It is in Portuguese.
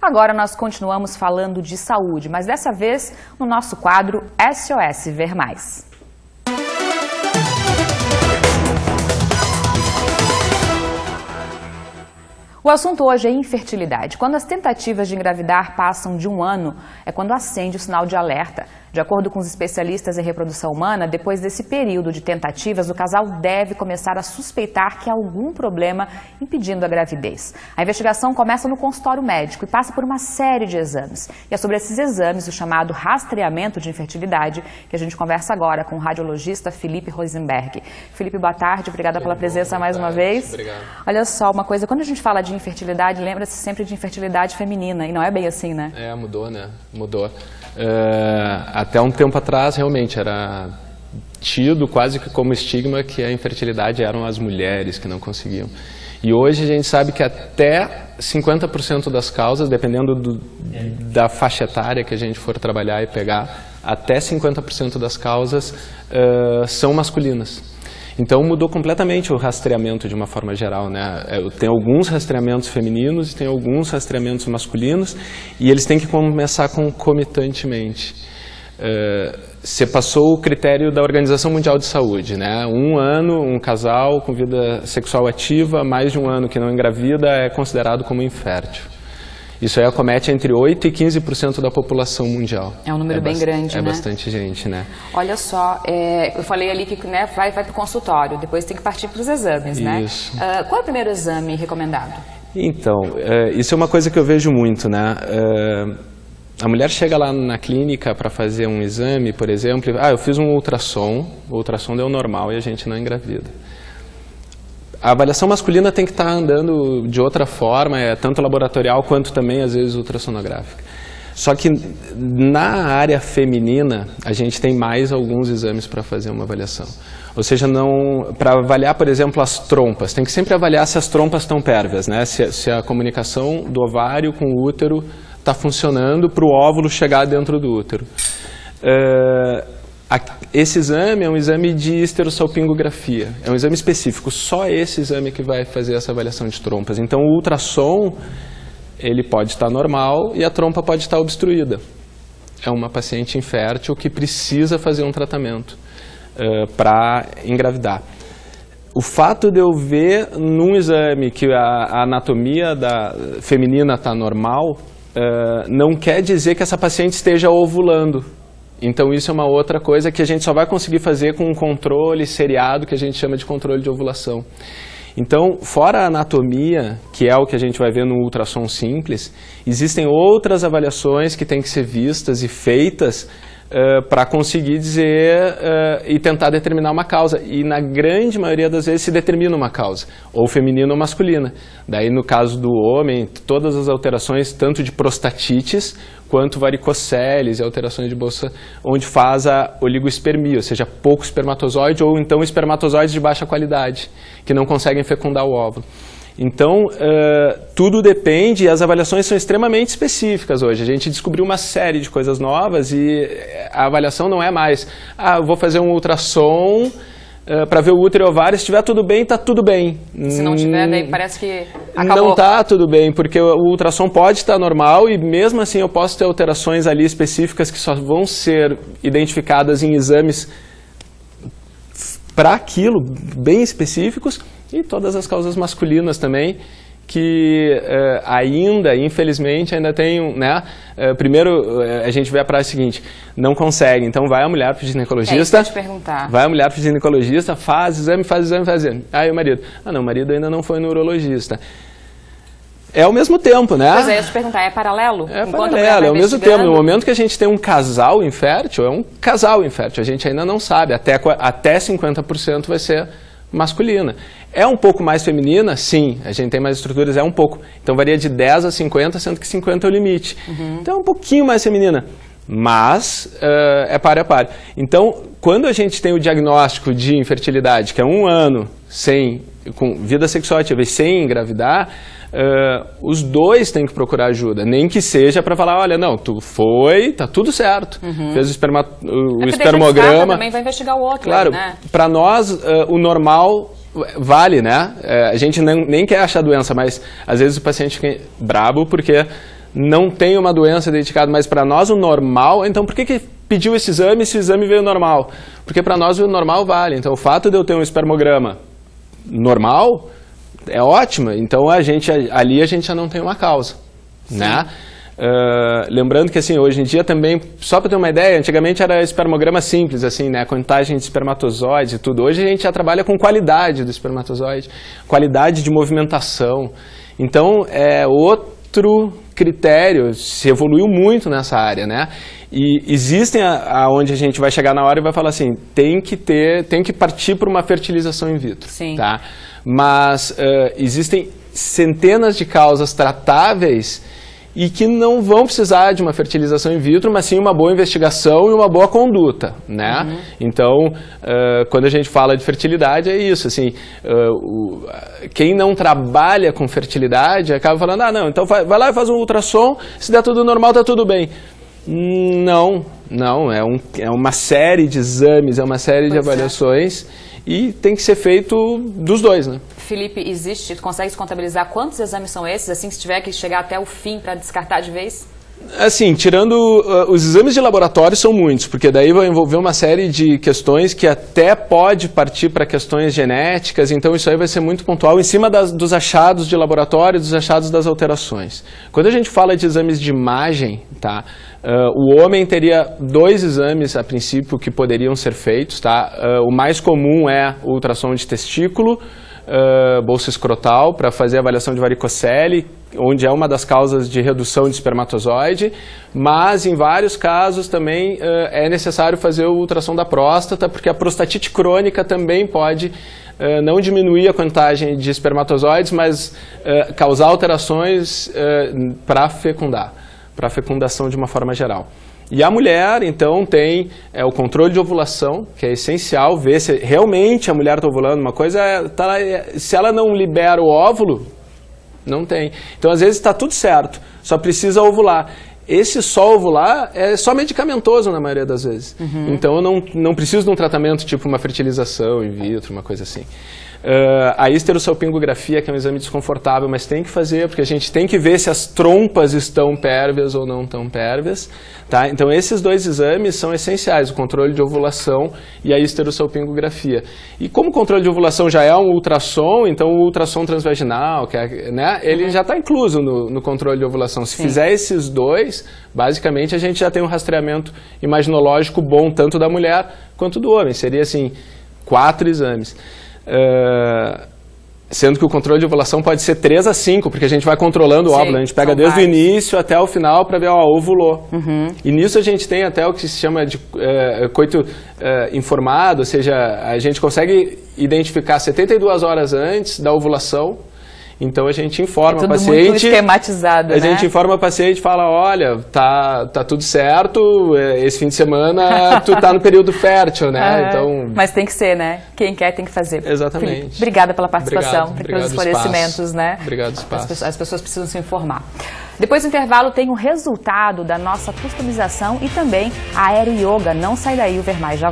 Agora nós continuamos falando de saúde, mas dessa vez no nosso quadro SOS Ver Mais. O assunto hoje é infertilidade. Quando as tentativas de engravidar passam de 1 ano, é quando acende o sinal de alerta. De acordo com os especialistas em reprodução humana, depois desse período de tentativas, o casal deve começar a suspeitar que há algum problema impedindo a gravidez. A investigação começa no consultório médico e passa por uma série de exames. E é sobre esses exames, o chamado rastreamento de infertilidade, que a gente conversa agora com o radiologista Felipe Rosenberg. Felipe, boa tarde, obrigada pela presença mais uma vez. Obrigado. Olha só, uma coisa, quando a gente fala de infertilidade, lembra-se sempre de infertilidade feminina, e não é bem assim, né? Mudou, né? Mudou. Até um tempo atrás, realmente, era tido quase que como estigma que a infertilidade eram as mulheres que não conseguiam. E hoje a gente sabe que até 50% das causas, dependendo da faixa etária que a gente for trabalhar e pegar, até 50% das causas são masculinas. Então mudou completamente o rastreamento de uma forma geral, né? Tem alguns rastreamentos femininos e tem alguns rastreamentos masculinos e eles têm que começar concomitantemente. Você passou o critério da Organização Mundial de Saúde, né? 1 ano, um casal com vida sexual ativa, mais de 1 ano que não engravida é considerado como infértil. Isso aí acomete entre 8% e 15% da população mundial. É um número bem grande, né? É bastante gente, né? Olha só, eu falei ali que vai para o consultório, depois tem que partir para os exames, né? Isso. Qual é o primeiro exame recomendado? Então, isso é uma coisa que eu vejo muito, né? A mulher chega lá na clínica para fazer um exame, por exemplo, eu fiz um ultrassom, o ultrassom deu normal e a gente não engravida. A avaliação masculina tem que estar andando de outra forma, tanto laboratorial quanto também, às vezes, ultrassonográfica. Só que na área feminina, a gente tem mais alguns exames para fazer uma avaliação. Ou seja, para avaliar, por exemplo, as trompas, tem que sempre avaliar se as trompas estão pérvias, né? Se a comunicação do ovário com o útero está funcionando para o óvulo chegar dentro do útero. Esse exame é um exame de esterossalpingografia, é um exame específico, só esse exame que vai fazer essa avaliação de trompas. Então o ultrassom, ele pode estar normal e a trompa pode estar obstruída. É uma paciente infértil que precisa fazer um tratamento para engravidar. O fato de eu ver num exame que a anatomia feminina está normal, não quer dizer que essa paciente esteja ovulando. Então isso é uma outra coisa que a gente só vai conseguir fazer com um controle seriado que a gente chama de controle de ovulação. Então, fora a anatomia, que é o que a gente vai ver no ultrassom simples, existem outras avaliações que têm que ser vistas e feitas para conseguir dizer e tentar determinar uma causa. E na grande maioria das vezes se determina uma causa, ou feminina ou masculina. Daí no caso do homem, todas as alterações, tanto de prostatites quanto varicoceles e alterações de bolsa, onde faz a oligoespermia, ou seja, pouco espermatozoide, ou então espermatozoides de baixa qualidade, que não conseguem fecundar o óvulo. Então, tudo depende, e as avaliações são extremamente específicas hoje. A gente descobriu uma série de coisas novas e a avaliação não é mais, eu vou fazer um ultrassom para ver o útero e ovário, se estiver tudo bem, está tudo bem. Se não tiver, daí parece que acabou. Não está tudo bem, porque o ultrassom pode estar normal e mesmo assim eu posso ter alterações ali específicas que só vão ser identificadas em exames para aquilo, bem específicos, e todas as causas masculinas também, que ainda, infelizmente, ainda tem, né? Primeiro, a gente vê a prática seguinte, não consegue, então vai a mulher para o ginecologista, vai a mulher para o ginecologista, faz exame, faz exame. Aí o marido, não, o marido ainda não foi no urologista. É ao mesmo tempo, né? Pois é, eu ia te perguntar, é paralelo? É paralelo, é ao mesmo tempo. No momento que a gente tem um casal infértil, é um casal infértil, a gente ainda não sabe, até 50% vai ser masculina. É um pouco mais feminina? Sim, a gente tem mais estruturas, é um pouco. Então varia de 10 a 50, sendo que 50 é o limite. Então é um pouquinho mais feminina, mas é par a par. Então, quando a gente tem o diagnóstico de infertilidade, que é 1 ano com vida sexual ativa e sem engravidar, os dois têm que procurar ajuda, nem que seja para falar, olha, não, tu foi, tá tudo certo, fez o espermograma, também vai investigar o outro, claro, né? Para nós o normal vale, né? A gente nem quer achar doença, mas às vezes o paciente fica brabo porque não tem uma doença dedicada, mas para nós o normal, então por que pediu esse exame se o exame veio normal? Porque para nós o normal vale. Então o fato de eu ter um espermograma normal é ótimo, então ali a gente já não tem uma causa, né? Lembrando que assim, hoje em dia também, só para ter uma ideia, antigamente era espermograma simples, assim, né, contagem de espermatozoides e tudo. Hoje a gente já trabalha com qualidade do espermatozoide, qualidade de movimentação. Então é outro critério, se evoluiu muito nessa área, né? E existem aonde a gente vai chegar na hora e vai falar assim, tem que partir para uma fertilização in vitro, tá? Mas existem centenas de causas tratáveis e que não vão precisar de uma fertilização in vitro, mas sim uma boa investigação e uma boa conduta, né? Então, quando a gente fala de fertilidade, é isso, assim, quem não trabalha com fertilidade acaba falando, não, então vai lá e faz um ultrassom, se der tudo normal, tá tudo bem. Não, é uma série de exames, é uma série de avaliações e tem que ser feito dos dois, né? Felipe, tu consegue contabilizar quantos exames são esses, assim, se tiver que chegar até o fim para descartar de vez? Assim, tirando os exames de laboratório são muitos, porque daí vai envolver uma série de questões que até pode partir para questões genéticas, então isso aí vai ser muito pontual em cima dos achados de laboratório, dos achados das alterações. Quando a gente fala de exames de imagem, tá? O homem teria 2 exames a princípio que poderiam ser feitos, tá? O mais comum é o ultrassom de testículo, bolsa escrotal, para fazer a avaliação de varicocele, onde é uma das causas de redução de espermatozoide, mas em vários casos também é necessário fazer o ultrassom da próstata, porque a prostatite crônica também pode não diminuir a contagem de espermatozoides, mas causar alterações para fecundar, para a fecundação de uma forma geral. E a mulher, então, tem o controle de ovulação, que é essencial, ver se realmente a mulher está ovulando. Uma coisa se ela não libera o óvulo, não tem. Então, às vezes, está tudo certo, só precisa ovular. Esse só ovular é só medicamentoso na maioria das vezes. Então, eu não preciso de um tratamento tipo uma fertilização in vitro, uma coisa assim. A histerossalpingografia, que é um exame desconfortável, mas tem que fazer, porque a gente tem que ver se as trompas estão pérvias ou não estão pérvias. Tá? Então, esses 2 exames são essenciais, o controle de ovulação e a histerossalpingografia. E como o controle de ovulação já é um ultrassom, então o ultrassom transvaginal, né, ele já está incluso no controle de ovulação. Se fizer esses 2, basicamente a gente já tem um rastreamento imaginológico bom, tanto da mulher quanto do homem. Seria assim, 4 exames. Sendo que o controle de ovulação pode ser 3 a 5, porque a gente vai controlando o óvulo, a gente pega desde o início até o final para ver, ovulou. E nisso a gente tem até o que se chama de coito informado, ou seja, a gente consegue identificar 72 horas antes da ovulação. Então a gente informa o paciente. Muito esquematizado, a gente informa o paciente e fala, olha, tá tudo certo, esse fim de semana tu tá no período fértil, né? Então, mas tem que ser, né? Quem quer tem que fazer. Exatamente. Felipe, obrigada pela participação, pelos esclarecimentos, espaço. né? Obrigado, espaço. As pessoas precisam se informar. Depois do intervalo tem o resultado da nossa customização e também a aero yoga. Não sai daí, o Ver Mais já